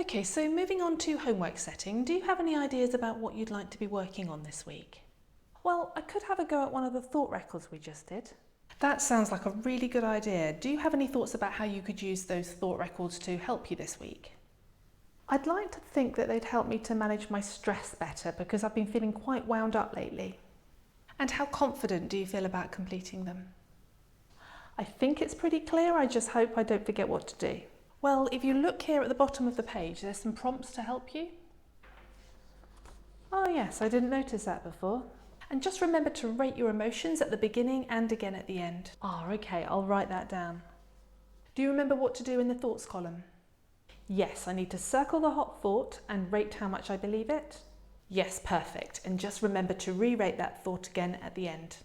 Okay, so moving on to homework setting, do you have any ideas about what you'd like to be working on this week? Well, I could have a go at one of the thought records we just did. That sounds like a really good idea. Do you have any thoughts about how you could use those thought records to help you this week? I'd like to think that they'd help me to manage my stress better because I've been feeling quite wound up lately. And how confident do you feel about completing them? I think it's pretty clear, I just hope I don't forget what to do. Well, if you look here at the bottom of the page, there's some prompts to help you. Oh yes, I didn't notice that before. And just remember to rate your emotions at the beginning and again at the end. Okay, I'll write that down. Do you remember what to do in the thoughts column? Yes, I need to circle the hot thought and rate how much I believe it. Yes, perfect. And just remember to re-rate that thought again at the end.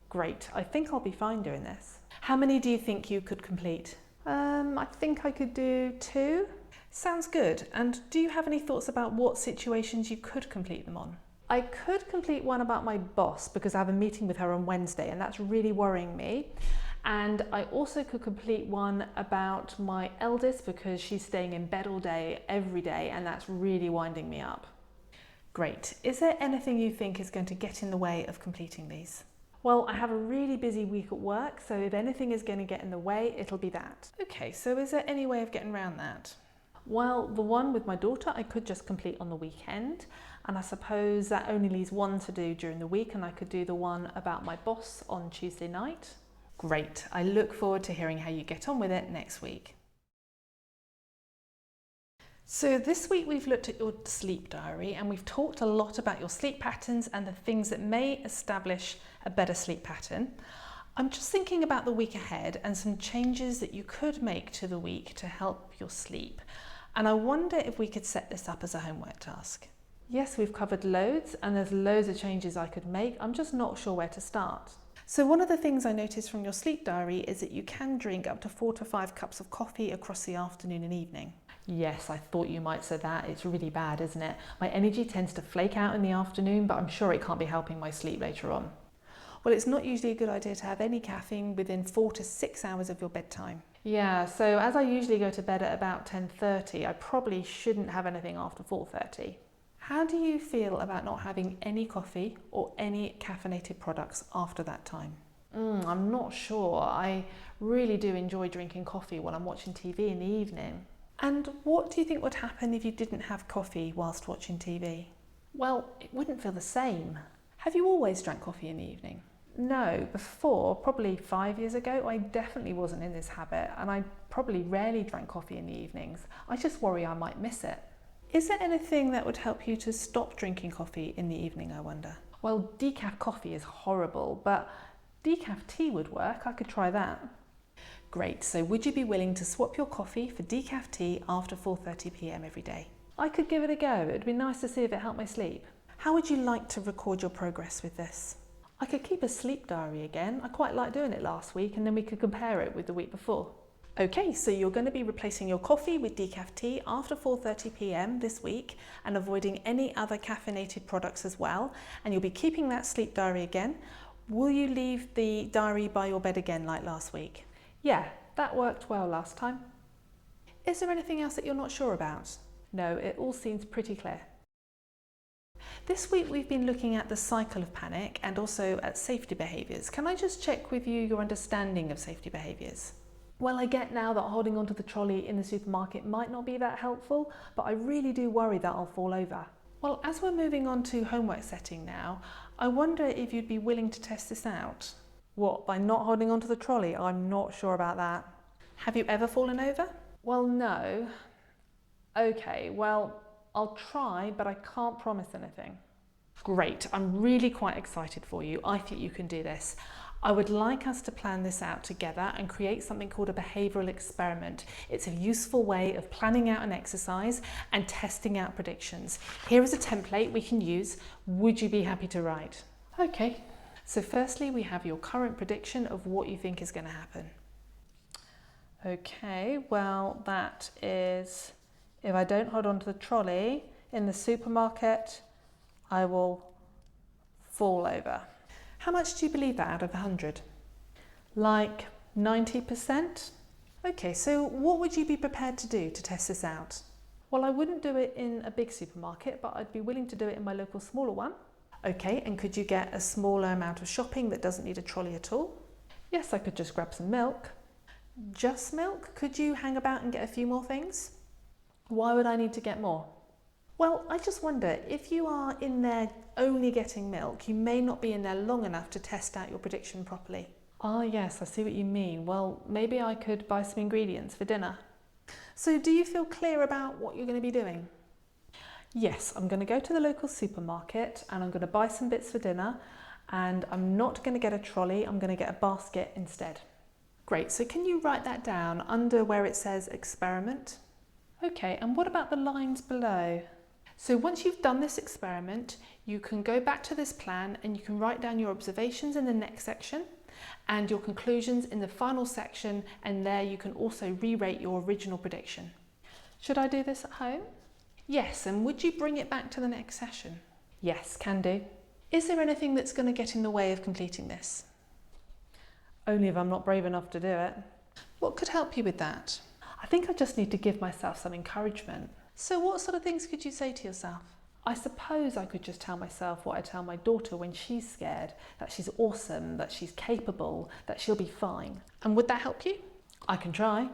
Great, I think I'll be fine doing this. How many do you think you could complete? I think I could do 2. Sounds good. And do you have any thoughts about what situations you could complete them on? I could complete one about my boss because I have a meeting with her on Wednesday and that's really worrying me. And I also could complete one about my eldest because she's staying in bed all day, every day, and that's really winding me up. Great. Is there anything you think is going to get in the way of completing these? Well, I have a really busy week at work, so if anything is going to get in the way, it'll be that. Okay, so is there any way of getting around that? Well, the one with my daughter I could just complete on the weekend, and I suppose that only leaves one to do during the week, and I could do the one about my boss on Tuesday night. Great, I look forward to hearing how you get on with it next week. So this week we've looked at your sleep diary and we've talked a lot about your sleep patterns and the things that may establish a better sleep pattern. I'm just thinking about the week ahead and some changes that you could make to the week to help your sleep. And I wonder if we could set this up as a homework task. Yes, we've covered loads and there's loads of changes I could make. I'm just not sure where to start. So one of the things I noticed from your sleep diary is that you can drink up to 4 to 5 cups of coffee across the afternoon and evening. Yes, I thought you might say that. It's really bad, isn't it? My energy tends to flake out in the afternoon, but I'm sure it can't be helping my sleep later on. Well, it's not usually a good idea to have any caffeine within 4 to 6 hours of your bedtime. Yeah, so as I usually go to bed at about 10:30, I probably shouldn't have anything after 4:30. How do you feel about not having any coffee or any caffeinated products after that time? I'm not sure. I really do enjoy drinking coffee while I'm watching TV in the evening. And what do you think would happen if you didn't have coffee whilst watching TV? Well, it wouldn't feel the same. Have you always drank coffee in the evening? No, before, probably 5 years ago, I definitely wasn't in this habit and I probably rarely drank coffee in the evenings. I just worry I might miss it. Is there anything that would help you to stop drinking coffee in the evening, I wonder? Well, decaf coffee is horrible, but decaf tea would work. I could try that. Great, so would you be willing to swap your coffee for decaf tea after 4:30 p.m. every day? I could give it a go. It'd be nice to see if it helped my sleep. How would you like to record your progress with this? I could keep a sleep diary again. I quite liked doing it last week and then we could compare it with the week before. Okay, so you're going to be replacing your coffee with decaf tea after 4:30 p.m. this week and avoiding any other caffeinated products as well. And you'll be keeping that sleep diary again. Will you leave the diary by your bed again like last week? Yeah, that worked well last time. Is there anything else that you're not sure about? No, it all seems pretty clear. This week we've been looking at the cycle of panic and also at safety behaviours. Can I just check with you your understanding of safety behaviours? Well, I get now that holding onto the trolley in the supermarket might not be that helpful, but I really do worry that I'll fall over. Well, as we're moving on to homework setting now, I wonder if you'd be willing to test this out. What, by not holding onto the trolley? I'm not sure about that. Have you ever fallen over? Well, no. Okay, well, I'll try, but I can't promise anything. Great, I'm really quite excited for you. I think you can do this. I would like us to plan this out together and create something called a behavioural experiment. It's a useful way of planning out an exercise and testing out predictions. Here is a template we can use. Would you be happy to write? Okay. So firstly, we have your current prediction of what you think is going to happen. Okay, well, that is, if I don't hold on to the trolley in the supermarket, I will fall over. How much do you believe that out of 100? Like 90%? Okay, so what would you be prepared to do to test this out? Well, I wouldn't do it in a big supermarket, but I'd be willing to do it in my local smaller one. Okay, and could you get a smaller amount of shopping that doesn't need a trolley at all? Yes, I could just grab some milk. Just milk? Could you hang about and get a few more things? Why would I need to get more? Well, I just wonder, if you are in there only getting milk, you may not be in there long enough to test out your prediction properly. Ah, yes, I see what you mean. Well, maybe I could buy some ingredients for dinner. So do you feel clear about what you're going to be doing? Yes, I'm going to go to the local supermarket and I'm going to buy some bits for dinner, and I'm not going to get a trolley, I'm going to get a basket instead. Great, so can you write that down under where it says experiment? Okay, and what about the lines below? So once you've done this experiment, you can go back to this plan and you can write down your observations in the next section and your conclusions in the final section, and there you can also re-rate your original prediction. Should I do this at home? Yes, and would you bring it back to the next session? Yes, can do. Is there anything that's going to get in the way of completing this? Only if I'm not brave enough to do it. What could help you with that? I think I just need to give myself some encouragement. So what sort of things could you say to yourself? I suppose I could just tell myself what I tell my daughter when she's scared, that she's awesome, that she's capable, that she'll be fine. And would that help you? I can try.